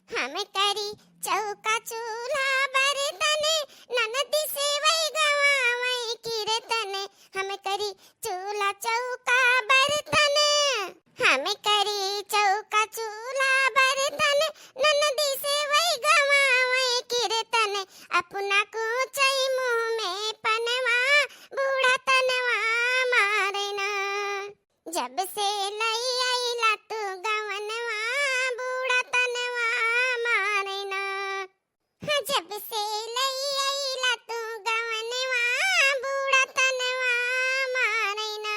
हम करी चौका चूल्हा बर्तन ननदी से वही गवावई कीर्तन। हम करी चूल्हा चौका बर्तन हम करी चौका चूल्हा बर्तन ननदी से वही गवावई कीर्तन। अपना कोचई मुंह में पनवा बूढ़ा तनवा मारना। जब से लई आईला तू गवनवा बूढ़ा तनवा मारना। हाँ, जब से लई आईला तू गवनवा बूढ़ा तनवा मारना।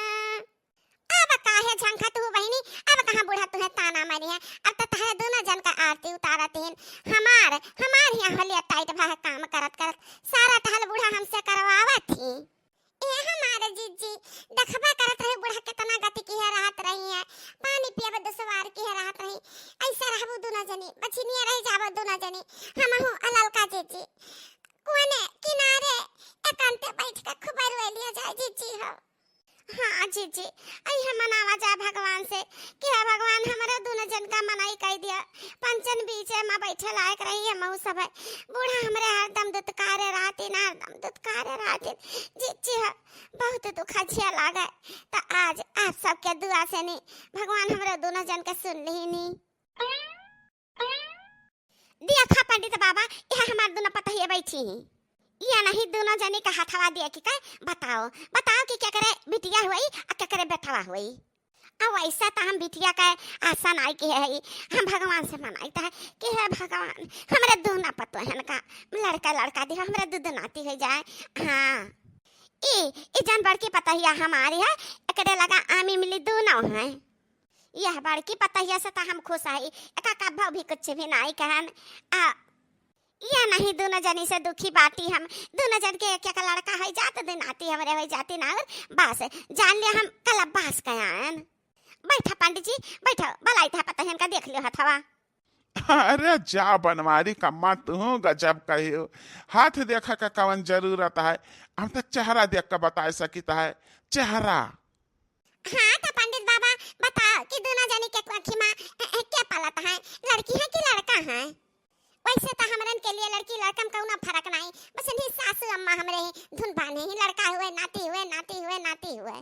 अब काहे झंखत हो बहिनी, अब कहाँ बूढ़ा तुहे ताना मारी है। अब तो तहरे दोनों जन का आरती उतारत हैं। हमार यहाँ हलिया टाइट भा काम करत करत सारा टहल बूढ़ा हमसे करवावत ही। ए हमारे जीजी देखबा करत रहे बूढ़ा कितना गति की है राहत रही है। पानी पियाबे दुसवार की है राहत रही। ऐसे रहबो दोनों जनी बछिनिया रह जाबो दोनों जनी। हमहु अललका जीजी कोने किनारे एकांते बैठ के खूब रोलिया जाए जीजी हो। हाँ जीजी आई हम मनावा जा भगवान से कि हे भगवान हमारे दोनों जन का मनाई कह दिया। पंचन बीच में बैठे लायक रही है मऊ सब है। बूढ़ा हमरे हरदम दुत्कारे रहती ना हरदम दुत्कारे रहती। जीजी है बहुत दुख अच्छिया लागे। तो आज आप सबके दुआ से नहीं भगवान हमारे दोनों जन के सुन ली नहीं दिया था पंडित बाबा। यह हमारे दोनों पता ही बैठी ही या नहीं दोनों जने का हथवा दिया कि काय बताओ बताओ कि क्या करे बिटिया हुई और क्या करे बेटवा हुई। अब ऐसा तो हम बिटिया का आशा नहीं की है। हम भगवान से मनाते हैं कि हे भगवान हमारे दोनों पतो है का लड़का लड़का दी हमारे दूध नाती हो जाए। हाँ ये जान बड़की पता ही हमारी है एकरे लगा आमी मिली दोनों है। यह बड़की पता ही से तो हम खुश है। एका कब्बा भी कुछ भी नहीं कहन या नहीं दोनों जनी से दुखी बाती। हम दोनों जन के एक लड़का है जात दिन आती हमरे हो जाती ना बस जान लिया हम कल बास कयान। बैठा पंडित जी बैठो भलाई था पता है इनका देख लियो हथवा। अरे जा बनवारी कम्मा तू गजब कहियो। हाथ देखा का कवन जरूरत है। हम तो चेहरा देख कर बता सकता है चेहरा। हाँ तो पंडित बाबा बताओ कि दोनों जनी के आँखी में क्या पलत है लड़की है कि लड़का है। वैसे तो हमरन के लिए लड़की लड़का में कोई फर्क नहीं बस इन्हीं सासू अम्मा हमरे धुन बाने ही लड़का हुए नाती हुए नाती हुए नाती हुए।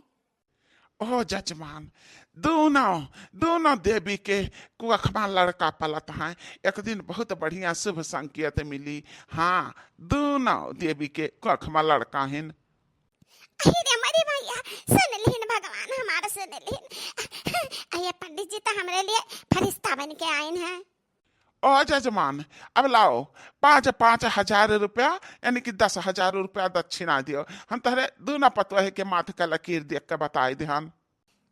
ओ जजमान दोनों दोनों देवी के कुखमा लड़का पलत हैं। एक दिन बहुत बढ़िया शुभ संकेत मिली। हाँ दोनों देवी के कुखमा लड़का हैं। अरे मरी भैया सुन लिहिन भगवान हमारा सुन लिहिन। ये पंडित जी तो हमारे लिए फरिश्ता बन के आए हैं। ओ जजमान अब लाओ 5,000 रुपया यानी कि 10,000 रुपया दक्षिणा दियो। हम तहरे दोनों पतवा है के माथे का लकीर देख के बताए ध्यान।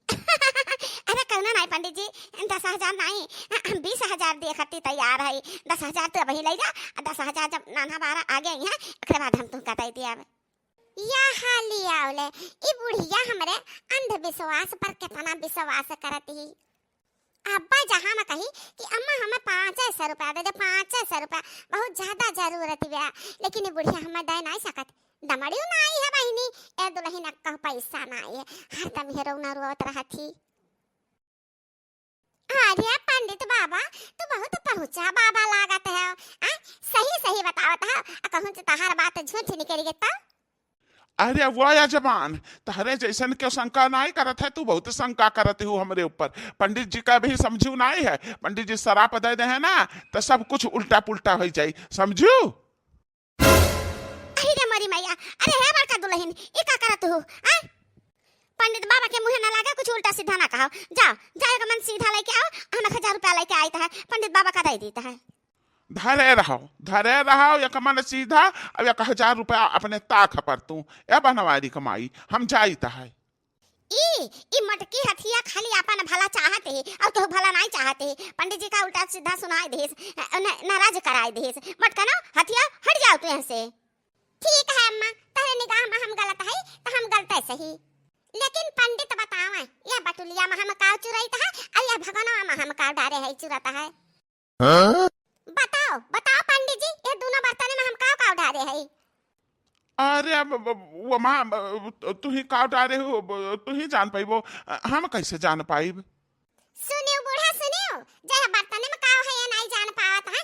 अरे कहना नहीं पंडित जी 10,000 नहीं हम 20,000 दे खाती तैयार है। 10,000 तो वही ले जा 10,000 जब नाना बारा आ गए यहाँ उसके बाद हम तुमका दे दिया। या हाली आवले ई बुढ़िया हमरे अंधविश्वास पर कितना विश्वास करती। अब्बा जहाँ मैं कही कि अम्मा हमें 500 रुपया दे दे 500 रुपया बहुत ज्यादा जरूरत है लेकिन ये बुढ़िया हमें दे नहीं सकत। दमड़ियो ना आई है बहनी ए दुल्हन का पैसा ना आई है हर दम हेरोना रोत रहती। अरे पंडित बाबा तू बहुत पहुंचा बाबा लागत है। सही सही बतावत है कहूं तो तहार बात झूठ निकल गई। अरे वो यजमान तहरे जैसन के शंका नहीं करत है। तू बहुत शंका करत हो हमरे ऊपर। पंडित जी का भी समझू नहीं है। पंडित जी शराप दे दे है ना तो सब कुछ उल्टा पुल्टा हो जाए समझू। अरे मरी मैया अरे है बड़का दुल्हन ये का करत हो। पंडित बाबा के मुंह ना लगा कुछ उल्टा सीधा ना कहो। जाओ जाओ का मन सीधा लेके आओ हम 1,000 रुपया लेके आए है पंडित बाबा का दे देता है। धरे रहो या कमान सीधा अब 1,000 रुपया अपने ताक पर तू ए बनवारी कमाई हम जाईता है। ई मटकी हथिया खाली अपन भला चाहते है और तो भला नहीं चाहते। पंडित जी का उल्टा सीधा सुनाई देस नाराज कराई देस मटका ना हथिया हट जाओ तू यहाँ से। ठीक है अम्मा तेरे निगाह में हम गलत है तो हम गलत है सही लेकिन पंडित बतावा ये बटुलिया में हम काव चुराईता है और ये भगवानवा में हम काव डारे है चुराता है। बताओ बताओ पंडित जी ये दोनों बर्तन में हम काव डारे है। अरे वो माँ तू ही काव डारे हो तू ही जान पाई वो हम कैसे जान पाई। सुनियो बूढ़ा सुनियो जय बर्तन में काव है ये नहीं जान पावत है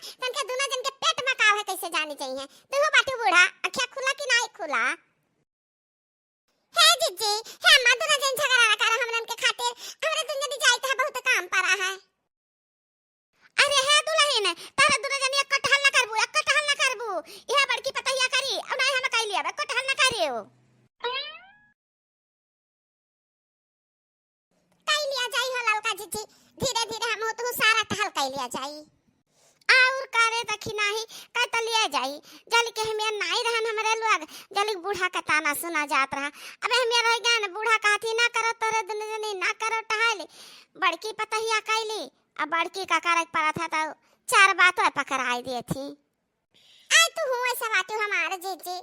नहीं है। तू बाटू बूढ़ा अखिया खुला कि नहीं खुला? हे जीजी हे अम्मा दोनों जन झगड़ा ना कर हमरन के खातिर। हमरे दुनिया दी जाई त बहुत काम पड़ा है। अरे हे दुल्हन तारा दोनों जन एक कटहल ना करबू यह बड़की पतैया करी अब नहीं हम कह लिया कटहल ना करियो। कह लिया जाई हो ललका जीजी धीरे धीरे हम तो सारा टहल कह लिया जाई और करे दखी नहीं कह त लिया जाई जल के हमें नहीं रहन हमरे लोग जल बूढ़ा का ताना सुना जात रहा। अबे हमें रह गया न बूढ़ा कहती ना करो तोरे दुनिया जनी ना करो टहल बड़की पतैया कैली अब बड़की का करक पड़ा था तो चार बातों पकड़ाई दी थी। आई तू हूँ ऐसा बात हमारे जीजी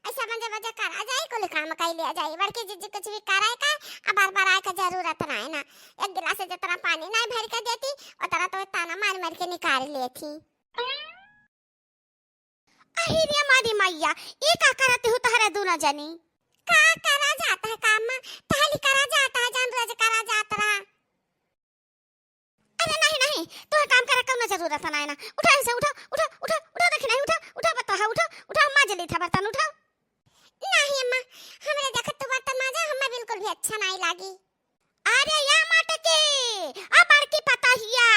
ऐसा मजे करा जाए कुल काम कर लिया जाए बड़की जीजी कुछ भी कराए का अब बार बार आए का जरूरत ना है ना। एक गिलास से जितना पानी नहीं भर के देती उतना तो ताना मार मार के निकाल लेती। अहिरिया मारी मैया ये का करते हो तहरे दोनों जनी? का करा जाता है काम पहली करा जाता है जान रोज करा जाता रहा। अरे नहीं तो काम करे कौन जरूरत है ना। उठा ऐसे उठा देख नहीं उठा बता उठा माजली था बर्तन उठा। नहीं अम्मा हमरे देखत तो बर्तन माजा हमें बिल्कुल भी अच्छा नहीं लागी। अरे या मटके अब बड़की पता हिया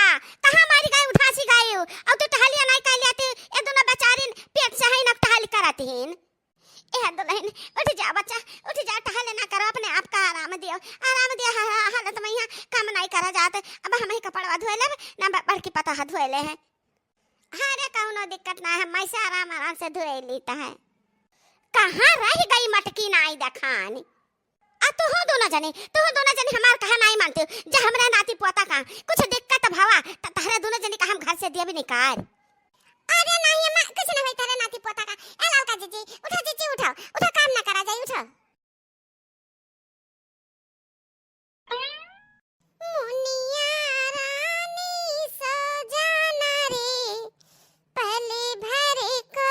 कहां मारी गई उठा सी गई अब तो टहलिया नहीं कर लेते ये दोनों बेचारिन पेट से है न टहल करतीन। ए दुल्हन उठ जा बच्चा उठ जा टहल ना करो अपने आप का आराम दियो हालत में यहाँ काम नहीं करा जाते। अब हम ही कपड़वा धोए ले ना बड़की पता हाथ धोए ले है। अरे कौनो दिक्कत ना है मैं से आराम से धोए लेता है। कहाँ रह गई मटकी नहीं देखानी आ तू हो दोनों जने हमार कहा नहीं मानते जा हमरा नाती पोता का कुछ दिक्कत भावा तहरे दोनों जने का हम घर से दिए भी निकाल। अरे नहीं अम्मा कुछ ना होई तेरे नाती पोता का ए लौका जीजी उठा काम ना करा जाई उठा। मुनिया रानी सो जाना रे पहले भरे को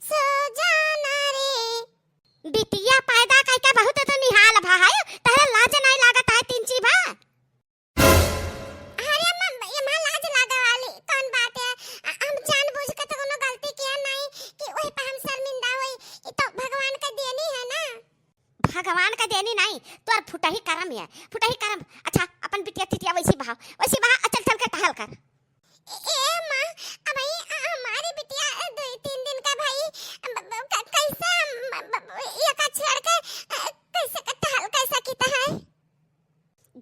सो जाना रे। बिटिया पैदा करके बहुत तो निहाल भाई तहरा लाज नहीं लागत है तीन ची बा। अरे अम्मा ये मां लाज लागे वाली कौन बात है हम जानबूझ के तो कोनो गलती किया नहीं कि वही पे हम शर्मिंदा होई ये तो भगवान का देनी है ना। भगवान का देनी नहीं तोर फुटही करम है फुटही करम। अच्छा अपन बिटिया तिटिया वैसी बहा चल के टहल कर। ए मां अब हमारी बिटिया 2-3 दिन का भाई कैसे ये का छेड़ के कैसे टहल कैसा कीता है।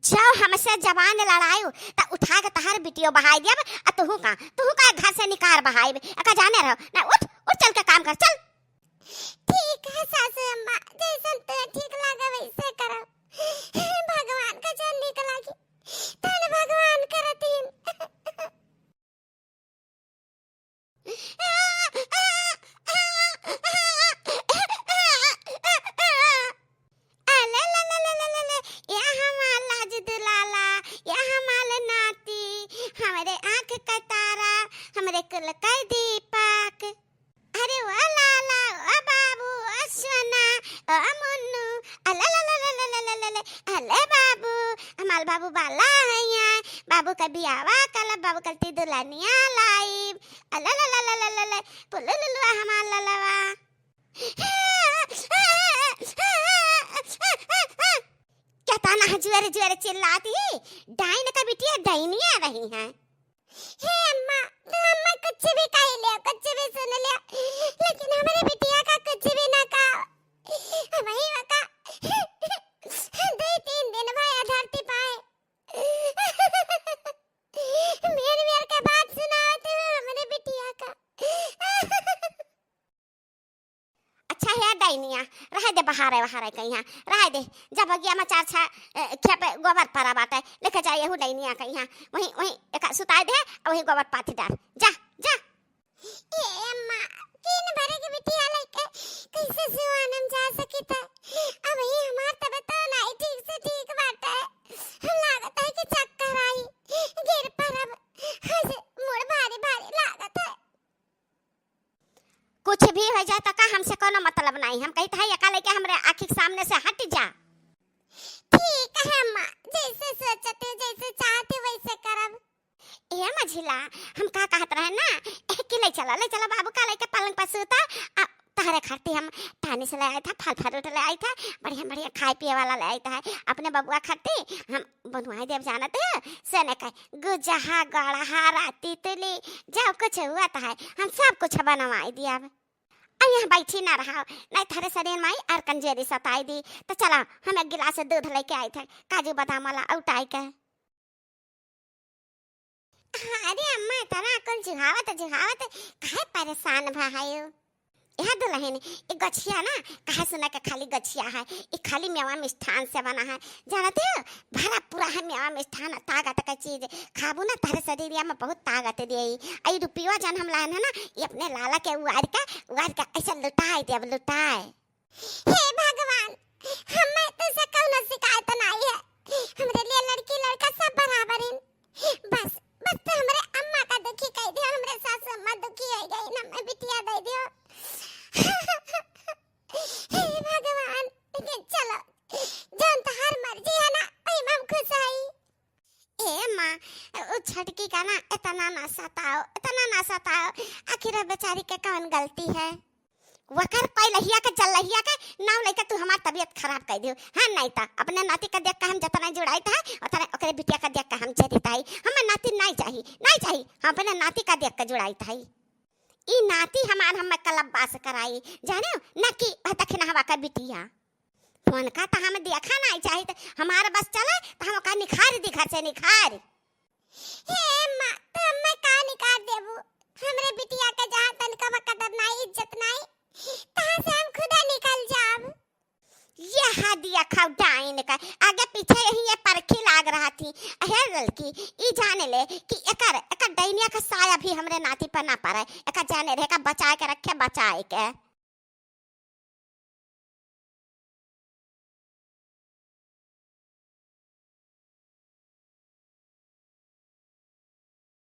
जब हमसे जवान लड़ायो त उठा के तहार बिटियो बहाई दिया आ तू का घर से निकाल बहाई का जाने रहो ना उठ चल के काम कर चल। ठीक है सासू अम्मा जैसा तुझे ठीक लगे वैसे करो भगवान का जो निक लागी तने भगवान करतीन। हमारे आँख का तारा हमारे कुल का दीपक। अरे वाह लाला वाह बाबू सोना मुन्नू अले बाबू हमारे बाबू बाला है यहाँ बाबू का बियावा कल बाबू कलती दुल्हनिया लाइव अले पुल्लुलुआ हमार ललवा। क्या ताना जुआरे चिल्लाती डाइन का बिटिया डाइनिया रही है। हे अम्मा कुछ भी कह लिया कुछ भी सुन लिया लेकिन हमारे बिटिया का कुछ भी ना कहा। वही वका 2-3 दिन भाई धरती पाए मेरे के बात सुनाते हो हमारे बिटिया का। अच्छा है डाइनिया रह दे बहारे कहीं यहाँ रह दे जब गया मैं 4-6 खेप गोबर परा बाटे लेके जाइए हूँ डाइनिया कहीं यहाँ वहीं एक सुताए दे वही गोबर पाथी डाल जा। ए अम्मा किन भरे के बिटिया लेके कैसे सुवानम जा सकी था अब ये हमार तबीयत तो नहीं ठीक से ठीक बाटे लागत है कि चक्कर आई गिर पर अब हजे मुड़ भारी लागत है। कुछ भी हो जाए तो का हमसे कोनो मतलब नहीं हम कहते हैं यका लेके हमरे आँख के सामने से हट जा। ठीक है अम्मा जैसे सोचते जैसे चाहते वैसे करब। ए मझिला हम का कहत रहे ना कि ले चला बाबू का लेके पलंग पर सूता तहरे खाती हम टानी से ले आया था, फल फ्रूट ले आया था, बढ़िया बढ़िया खाए पिए वाला ले आया था। अपने बबुआ खाती हम बनवाई देव जानते हैं सने का गुजहा गड़हा राती तुली जब कुछ हुआ था हम सब कुछ बनवाई दिया। अब यहाँ बैठी ना रहा नहीं थारे शरीर में और कंजेरी सताई दी तो चला हम एक गिलास दूध लेके आए थे काजू बादाम वाला उठाई के। अरे अम्मा तना कौन जुहावत काहे परेशान भाई यह दुल्हन एक गछिया ना कहा सुना के खाली गछिया है ये खाली मेवा मिष्ठान से बना है जानते हो भरा पूरा है मेवा मिष्ठान ताकत का चीज खाबू ना तारे शरीर में बहुत ताकत दे। आई रुपया जन हम लाए ना ये अपने लाला के उगार का ऐसा लुटाए दे अब लुटाए। हे भगवान हमें तो से कौन शिकायत नहीं है हमरे लिए लड़की लड़का सब बराबर हैं बस तो हमरे अम्मा का दुखी कह दियो हमरे सास अम्मा दुखी हो गई ना मैं बिटिया दे दियो। हे भगवान चलो जौन तहार मर्जी है ना वही हम खुश हई। ए माँ उ छटकी का ना इतना ना सताओ आखिर बेचारी के कौन गलती है वकर पहलहिया के जलहिया के नाव लेके तू हमार तबीयत खराब कर दियो। हाँ नहीं था अपने नाती का देख के हम जतना जुड़ाई था उतना ओकरे बिटिया का देख के हम चरिताई हमें नाती नहीं चाहिए हम अपने नाती का देख के जुड़ाई था ई नाती हमार हम कलब्बास कराई जाने न कि दक्षिण हवा का बिटिया फोन का तो हम देखा नहीं चाहिए तो हमारा बस चले तो हम का निखार दिखा से निखार। हे मां तो मैं का निखार देबू हमरे बिटिया के जहां तन का कदर नहीं इज्जत नहीं तहां से हम खुदा निकल जाब। ये हदिया खाओ डाइन का आगे पीछे यही ये परखी लाग रहा थी हे लड़की ई जाने ले कि एकर डाइनिया का साया भी हमरे नाती पर ना पड़े एका जाने रे का बचा के रखे बचाए के।